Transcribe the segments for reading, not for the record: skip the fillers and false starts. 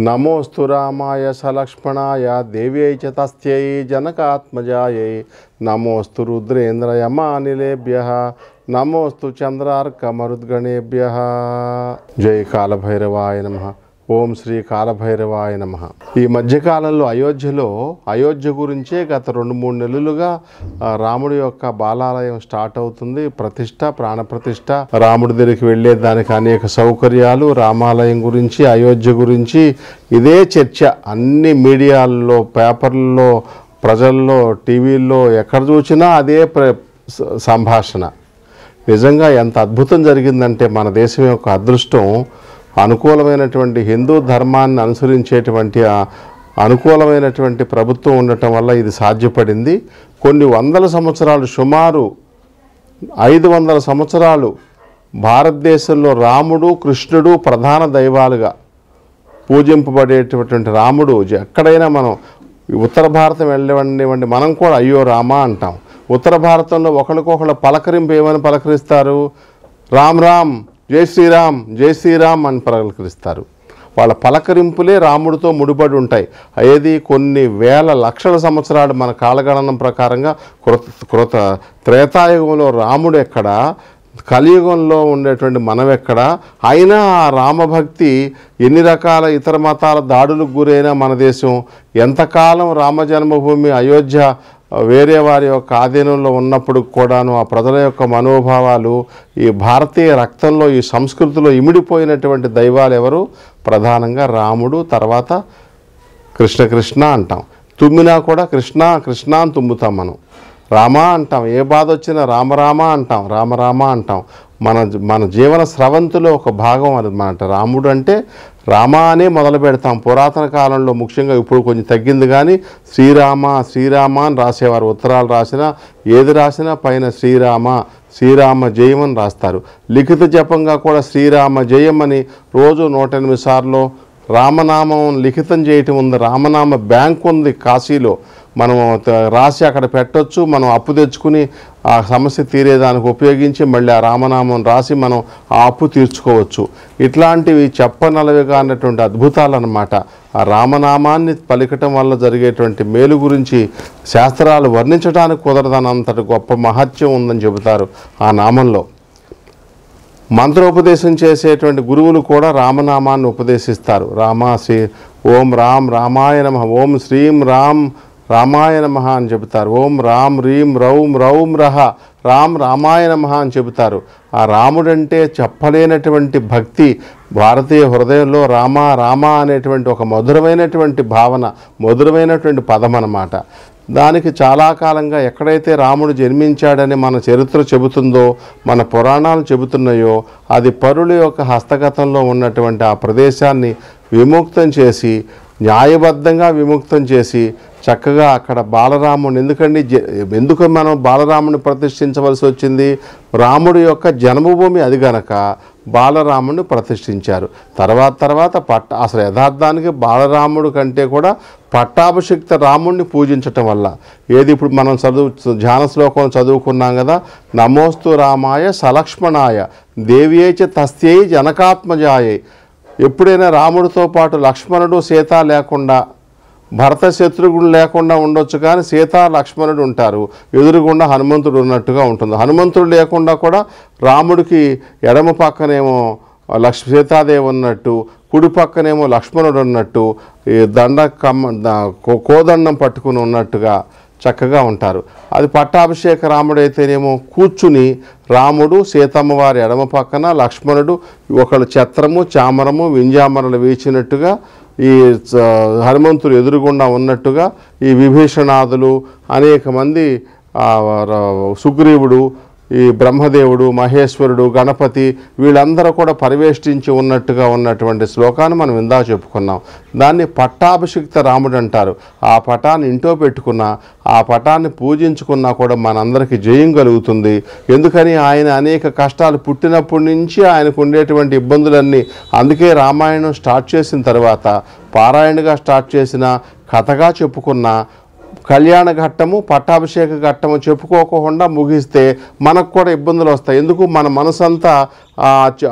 నమోస్తు రామాయ సలక్ష్మణాయ దేవ్యై చ తస్యై జనకాత్మజాయై నమోస్తు రుద్రేంద్రయమానిలేభ్యః నమోస్తు చంద్రార్కమరుద్గణేభ్యః. జై కాలభైరవాయ నమః. ఓం శ్రీ కాలభైరవాయ నమః. ఈ మధ్యకాలంలో అయోధ్య గురించే గత 2-3 నెలలుగా రాముడి యొక్క బాలాలయం స్టార్ట్ అవుతుంది. ప్రాణప్రతిష్ఠ, రాముడి దగ్గరికి వెళ్ళే దానికి అనేక సౌకర్యాలు, రామాలయం గురించి, అయోధ్య గురించి ఇదే చర్చ అన్ని మీడియాల్లో, పేపర్లలో, ప్రజల్లో, టీవీల్లో ఎక్కడ చూసినా అదే సంభాషణ. నిజంగా ఎంత అద్భుతం జరిగిందంటే మన దేశం యొక్క అదృష్టం, అనుకూలమైనటువంటి హిందూ ధర్మాన్ని అనుసరించేటువంటి అనుకూలమైనటువంటి ప్రభుత్వం ఉండటం వల్ల ఇది సాధ్యపడింది. కొన్ని వందల సంవత్సరాలు, సుమారు 500 సంవత్సరాలు భారతదేశంలో రాముడు, కృష్ణుడు ప్రధాన దైవాలుగా పూజింపబడేటటువంటి రాముడు ఎక్కడైనా మనం ఉత్తర భారతం వెళ్ళనివ్వండి, మనం కూడా అయ్యో రామా అంటాం. ఉత్తర భారతంలో ఒకరికొకళ్ళు పలకరింపు ఏమని పలకరిస్తారు? రామ్ రామ్, జై శ్రీరామ్, జై శ్రీరామ్ అని పలకరిస్తారు. వాళ్ళ పలకరింపులే రాముడితో ముడిపడి ఉంటాయి. ఏది కొన్ని వేల లక్షల సంవత్సరాలు మన కాలగణనం ప్రకారంగా కృత త్రేతాయుగంలో రాముడు ఎక్కడ, కలియుగంలో ఉండేటువంటి మనం ఎక్కడ. అయినా ఆ రామభక్తి ఎన్ని రకాల ఇతర మతాల దాడులకు గురైనా మన దేశం ఎంతకాలం రామ జన్మభూమి అయోధ్య వేరే వారి యొక్క ఆధీనంలో ఉన్నప్పుడు కూడాను ఆ ప్రజల యొక్క మనోభావాలు, ఈ భారతీయ రక్తంలో, ఈ సంస్కృతిలో ఇమిడిపోయినటువంటి దైవాలు ఎవరు? ప్రధానంగా రాముడు, తర్వాత కృష్ణ కృష్ణ అంటాం. తుమ్మినా కూడా కృష్ణ కృష్ణ అని తుమ్ముతాం మనం. రామా అంటాం, ఏ బాధ వచ్చినా రామరామ అంటాం, రామరామ అంటాం. మన జీవన స్రవంతిలో ఒక భాగం అన్నమాట. రాముడు అంటే రామ అనే మొదలు పెడతాం. పురాతన కాలంలో ముఖ్యంగా ఇప్పుడు కొంచెం తగ్గింది, కానీ శ్రీరామ శ్రీరామ అని రాసేవారు. ఉత్తరాలు రాసినా, ఏది రాసినా పైన శ్రీరామ జయం అని రాస్తారు. లిఖిత జపంగా కూడా శ్రీరామ జయం అని రోజు 108 సార్లు రామనామం లిఖితం చేయటం ఉంది. రామనామ బ్యాంక్ ఉంది కాశీలో, మనం రాసి అక్కడ పెట్టొచ్చు. మనం అప్పు తెచ్చుకుని ఆ సమస్య తీరేదానికి ఉపయోగించి మళ్ళీ ఆ రామనామం రాసి మనం ఆ అప్పు తీర్చుకోవచ్చు. ఇట్లాంటివి చెప్పనలవిగా అన్నటువంటి అద్భుతాలు అన్నమాట. ఆ రామనామాన్ని పలికటం వల్ల జరిగేటువంటి మేలు గురించి శాస్త్రాలు వర్ణించడానికి కుదరదనంతటి గొప్ప మహత్యం ఉందని చెబుతారు ఆ నామంలో. మంత్రోపదేశం చేసేటువంటి గురువులు కూడా రామనామాన్ని ఉపదేశిస్తారు. ఓం రామ్ రామాయ నమః, ఓం శ్రీం రామ్ రామాయ నమః అని చెబుతారు. ఓం రామ్ హ్రీం రౌం రౌం రహ రామ్ రామాయ నమః అని చెబుతారు. ఆ రాముడంటే చెప్పలేనటువంటి భక్తి భారతీయ హృదయంలో రామ రామ అనేటువంటి ఒక మధురమైనటువంటి భావన, మధురమైనటువంటి పదం అన్నమాట. దానికి చాలా కాలంగా ఎక్కడైతే రాముడు జన్మించాడని మన చరిత్ర చెబుతుందో, మన పురాణాలు చెబుతున్నాయో, అది పరుల యొక్క హస్తగతంలో ఉన్నటువంటి ఆ ప్రదేశాన్ని విముక్తం చేసి, న్యాయబద్ధంగా విముక్తం చేసి చక్కగా అక్కడ బాలరాముని ఎందుకు మనం బాలరాముని ప్రతిష్ఠించవలసి వచ్చింది? రాముడి యొక్క జన్మభూమి అది గనక బాలరాముడిని ప్రతిష్ఠించారు. తర్వాత అసలు యథార్థానికి బాలరాముడు కంటే కూడా పట్టాభిషిక్త రాముడిని పూజించటం వల్ల ఏది ఇప్పుడు మనం ధ్యాన శ్లోకం చదువుకున్నాం కదా, నమోస్తు రామాయ సలక్ష్మణాయ దేవ్యై చ తస్యై జనకాత్మజాయై. ఎప్పుడైనా రాముడితో పాటు లక్ష్మణుడు, సీత లేకుండా, భరత శత్రుఘ్నుడు లేకుండా ఉండొచ్చు, కానీ సీతా లక్ష్మణుడు ఉంటారు. ఎదురుగుండా హనుమంతుడు ఉన్నట్టుగా ఉంటుంది. హనుమంతుడు లేకుండా కూడా రాముడికి ఎడమ పక్కనేమో సీతాదేవి ఉన్నట్టు, కుడి పక్కనేమో లక్ష్మణుడు ఉన్నట్టు, ఈ కోదండం పట్టుకుని ఉన్నట్టుగా చక్కగా ఉంటారు. అది పట్టాభిషేక రాముడైతేనేమో కూర్చుని రాముడు సీతమ్మ వారి ఎడమ పక్కన, లక్ష్మణుడు ఒకళ్ళు ఛత్రము, చామరము, వింజామరలు వీచినట్టుగా, ఈ హనుమంతుడు ఎదురుగుండా ఉన్నట్టుగా ఈ విభీషణాదులు, అనేక మంది, సుగ్రీవుడు, ఈ బ్రహ్మదేవుడు, మహేశ్వరుడు, గణపతి, వీళ్ళందరూ కూడా పరివేష్టించి ఉన్నట్టుగా ఉన్నటువంటి శ్లోకాన్ని మనం ఇందాక చెప్పుకున్నాం. దాన్ని పట్టాభిషిక్త రాముడు అంటారు. ఆ పటాన్ని ఇంట్లో పెట్టుకున్నా, ఆ పటాన్ని పూజించుకున్నా కూడా మనందరికీ జయం కలుగుతుంది. ఎందుకని ఆయన అనేక కష్టాలు పుట్టినప్పటి నుంచి ఆయనకు ఉండేటువంటి ఇబ్బందులన్నీ, అందుకే రామాయణం స్టార్ట్ చేసిన తర్వాత పారాయణగా స్టార్ట్ చేసిన, కథగా చెప్పుకున్న, కళ్యాణ ఘట్టము, పట్టాభిషేక ఘట్టము చెప్పుకోకుండా ముగిస్తే మనకు కూడా ఇబ్బందులు వస్తాయి. ఎందుకు? మన మనసంతా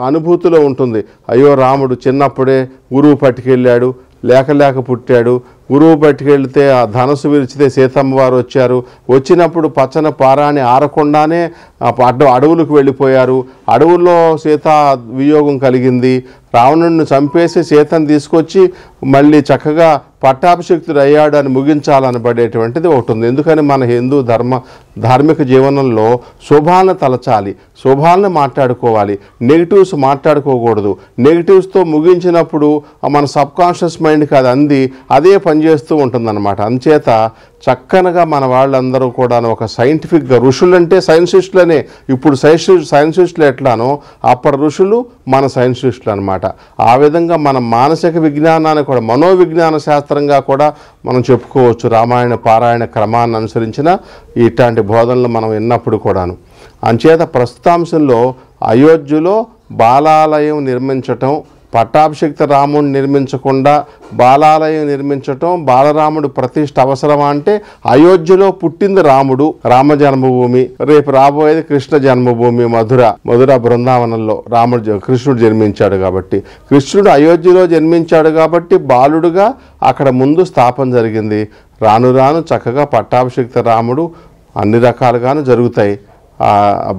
అనుభూతిలో ఉంటుంది. అయ్యో రాముడు చిన్నప్పుడే గురువు పట్టుకెళ్ళాడు, లేక పుట్టాడు. గురువు పట్టుకెళ్తే ఆ ధనస్సు విరిచితే సీతమ్మ వారు వచ్చారు. వచ్చినప్పుడు పచ్చని పారాణి ఆరకుండానే అడవులకు వెళ్ళిపోయారు. అడవుల్లో సీతా వియోగం కలిగింది. రావణుడిని చంపేసి సీతను తీసుకొచ్చి మళ్ళీ చక్కగా పట్టాభిషిక్తుడు అయ్యాడు అని ముగించాలనబడేటువంటిది ఒకటి ఉంది. ఎందుకని మన హిందూ ధార్మిక జీవనంలో శుభాలను తలచాలి, శుభాలను మాట్లాడుకోవాలి, నెగిటివ్స్ మాట్లాడుకోకూడదు. నెగిటివ్స్తో ముగించినప్పుడు మన సబ్కాన్షియస్ మైండ్కి అది అంది అదే పనిచేస్తూ ఉంటుందన్నమాట. అందుచేత చక్కనగా మన వాళ్ళందరూ కూడా ఒక సైంటిఫిక్గా, ఋషులు అంటే సైన్సిస్టులనే, ఇప్పుడు సైన్సిస్టులు ఎట్లానో అప్పటి ఋషులు మన సైన్సిస్టులు అనమాట. ఆ విధంగా మన మానసిక విజ్ఞానాన్ని కూడా మనోవిజ్ఞాన శాస్త్రంగా కూడా మనం చెప్పుకోవచ్చు. రామాయణ పారాయణ క్రమాన్ని అనుసరించిన ఇట్లాంటి బోధనలు మనం విన్నప్పుడు కూడాను. అంచేత ప్రస్తుతాంశంలో అయోధ్యలో బాలాలయం నిర్మించటం, పట్టాభిషిక్త రాముడిని నిర్మించకుండా బాలాలయం నిర్మించటం, బాలరాముడు ప్రతిష్ఠ అవసరమా అంటే అయోధ్యలో పుట్టింది రాముడు, రామ జన్మభూమి. రేపు రాబోయేది కృష్ణ జన్మభూమి, మధుర బృందావనంలో కృష్ణుడు జన్మించాడు కాబట్టి, కృష్ణుడు అయోధ్యలో జన్మించాడు కాబట్టి బాలుడుగా అక్కడ ముందు స్థాపన జరిగింది. రాను రాను చక్కగా పట్టాభిషిక్త రాముడు అన్ని రకాలుగాను జరుగుతాయి.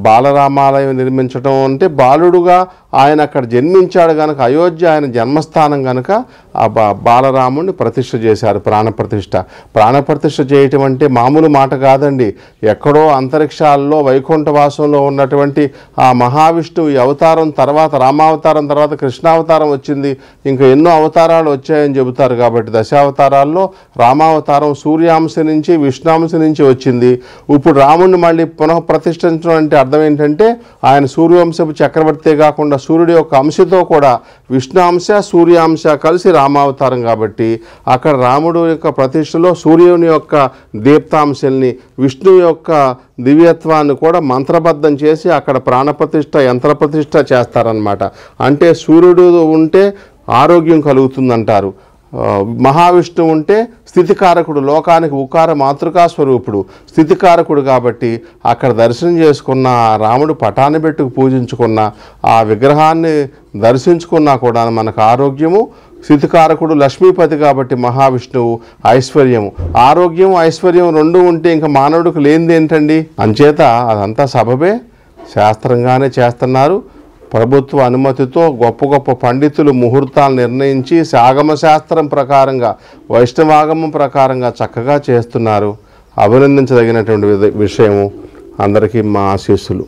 బాలరామాలయం నిర్మించడం అంటే బాలుడుగా ఆయన అక్కడ జన్మించాడు కనుక, అయోధ్య ఆయన జన్మస్థానం కనుక ఆ బాలరాముడిని ప్రతిష్ఠ చేశారు. ప్రాణప్రతిష్ఠ చేయటం అంటే మామూలు మాట కాదండి. ఎక్కడో అంతరిక్షాల్లో వైకుంఠవాసంలో ఉన్నటువంటి ఆ మహావిష్ణువు ఈ అవతారం తర్వాత, రామావతారం తర్వాత కృష్ణావతారం వచ్చింది, ఇంకా ఎన్నో అవతారాలు వచ్చాయని చెబుతారు. కాబట్టి దశావతారాల్లో రామావతారం సూర్యాంశ నుంచి విష్ణాంశ నుంచి వచ్చింది. ఇప్పుడు రాముడిని మళ్ళీ పునః ప్రతిష్ఠించడం అంటే అర్థం ఏంటంటే ఆయన సూర్యవంశపు చక్రవర్తే కాకుండా సూర్యుడి యొక్క అంశతో కూడా విష్ణుంశ సూర్యాంశ కలిసి రామావతారం కాబట్టి అక్కడ రాముడు యొక్క ప్రతిష్టలో సూర్యుని యొక్క దీప్తాంశల్ని, విష్ణువు యొక్క దివ్యత్వాన్ని కూడా మంత్రబద్ధం చేసి అక్కడ ప్రాణప్రతిష్ఠ యంత్రప్రతిష్ఠ చేస్తారనమాట. అంటే సూర్యుడు ఉంటే ఆరోగ్యం కలుగుతుందంటారు. మహావిష్ణువు ఉంటే స్థితికారకుడు, లోకానికి ఉకార మాతృకా స్వరూపుడు, స్థితికారకుడు కాబట్టి అక్కడ దర్శనం చేసుకున్న రాముడు పటాన్ని పెట్టుకు పూజించుకున్న ఆ విగ్రహాన్ని దర్శించుకున్నా కూడా మనకు ఆరోగ్యము, స్థితికారకుడు లక్ష్మీపతి కాబట్టి మహావిష్ణువు ఐశ్వర్యము, ఆరోగ్యం ఐశ్వర్యం రెండు ఉంటే ఇంకా మానవుడికి లేనిది ఏంటండి? అంచేత అదంతా సబబే, శాస్త్రంగానే చేస్తున్నారు. ప్రభుత్వ అనుమతితో గొప్ప పండితులు ముహూర్తాలు నిర్ణయించి ఆగమ శాస్త్రం ప్రకారంగా, వైష్ణవాగమం ప్రకారంగా చక్కగా చేస్తున్నారు. అభినందించదగినటువంటి విషయము. అందరికీ మా ఆశీస్సులు.